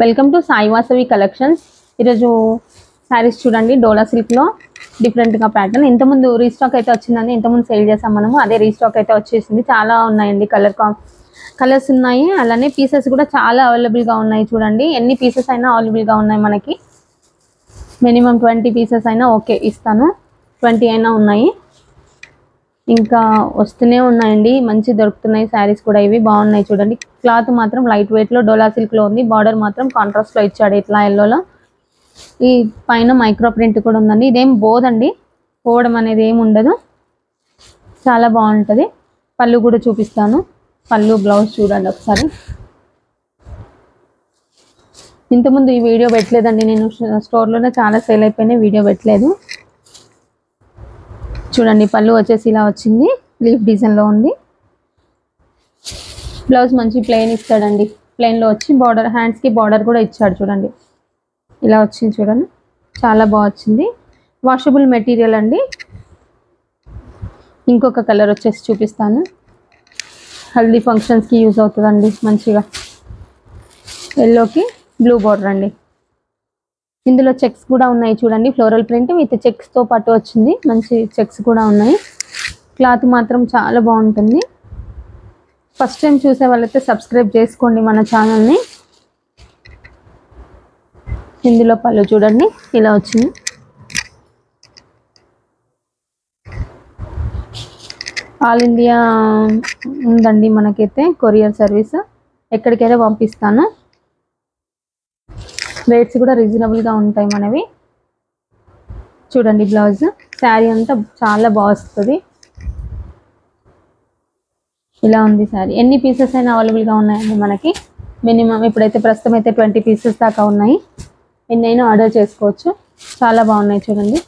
Welcome to Sai Vasavi collections. ఈరోజు శారీస్ చూడండి, డోలా సిల్క్లో డిఫరెంట్గా ప్యాటర్న్. ఇంతకుముందు రీస్టాక్ అయితే వచ్చిందండి, ఇంతకుముందు సేల్ చేసాం మనము. అదే రీస్టాక్ అయితే వచ్చేసింది. చాలా ఉన్నాయండి, కలర్స్ ఉన్నాయి, అలానే పీసెస్ కూడా చాలా అవైలబుల్గా ఉన్నాయి. చూడండి, ఎన్ని పీసెస్ అయినా అవైలబుల్గా ఉన్నాయి మనకి. మినిమం 20 పీసెస్ అయినా ఓకే ఇస్తాను, 20 అయినా ఉన్నాయి. ఇంకా వస్తూనే ఉన్నాయండి, మంచి దొరుకుతున్నాయి శారీస్ కూడా. ఇవి బాగున్నాయి చూడండి. క్లాత్ మాత్రం లైట్ వెయిట్లో డోలా సిల్క్లో ఉంది. బార్డర్ మాత్రం కాంట్రాస్ట్లో ఇచ్చాడు, ఇట్లా ఎల్లోలో. ఈ పైన మైక్రో ప్రింట్ కూడా ఉందండి. ఇదేం పోదండి, పోవడం అనేది ఏమి ఉండదు, చాలా బాగుంటుంది. పళ్ళు కూడా చూపిస్తాను. పళ్ళు బ్లౌజ్ చూడండి ఒకసారి. ఇంతకుముందు ఈ వీడియో పెట్టలేదండి, నేను స్టోర్లోనే చాలా సేల్ అయిపోయినాయి, వీడియో పెట్టలేదు. చూడండి, పళ్ళు వచ్చేసి ఇలా వచ్చింది, లీఫ్ డిజైన్లో ఉంది. బ్లౌజ్ మంచి ప్లెయిన్ ఇస్తాడండి, ప్లెయిన్లో వచ్చి బార్డర్, హ్యాండ్స్కి బార్డర్ కూడా ఇచ్చాడు. చూడండి, ఇలా వచ్చింది చూడండి, చాలా బాగా వచ్చింది. వాషబుల్ మెటీరియల్ అండి. ఇంకొక కలర్ వచ్చేసి చూపిస్తాను, హల్దీ ఫంక్షన్స్కి యూజ్ అవుతుందండి మంచిగా. ఎల్లోకి బ్లూ బార్డర్ అండి. ఇందులో చెక్స్ కూడా ఉన్నాయి చూడండి, ఫ్లోరల్ ప్రింట్ విత్ చెక్స్తో పాటు వచ్చింది. మంచి చెక్స్ కూడా ఉన్నాయి. క్లాత్ మాత్రం చాలా బాగుంటుంది. ఫస్ట్ టైం చూసే వాళ్ళైతే సబ్స్క్రైబ్ చేసుకోండి మన ఛానల్ని. ఇందులో పళ్ళు చూడండి, ఇలా వచ్చింది. ఆల్ ఇండియా ఉందండి మనకైతే కొరియర్ సర్వీస్, ఎక్కడికైనా పంపిస్తాను. రేట్స్ కూడా రీజనబుల్గా ఉంటాయి మనవి. చూడండి, బ్లౌజ్, శారీ అంతా చాలా బాగా వస్తుంది. ఇలా ఉంది శారీ. ఎన్ని పీసెస్ అయినా అవైలబుల్గా ఉన్నాయండి మనకి. మినిమం ఇప్పుడైతే ప్రస్తుతం అయితే 20 పీసెస్ దాకా ఉన్నాయి. ఎన్నైనా ఆర్డర్ చేసుకోవచ్చు. చాలా బాగున్నాయి చూడండి.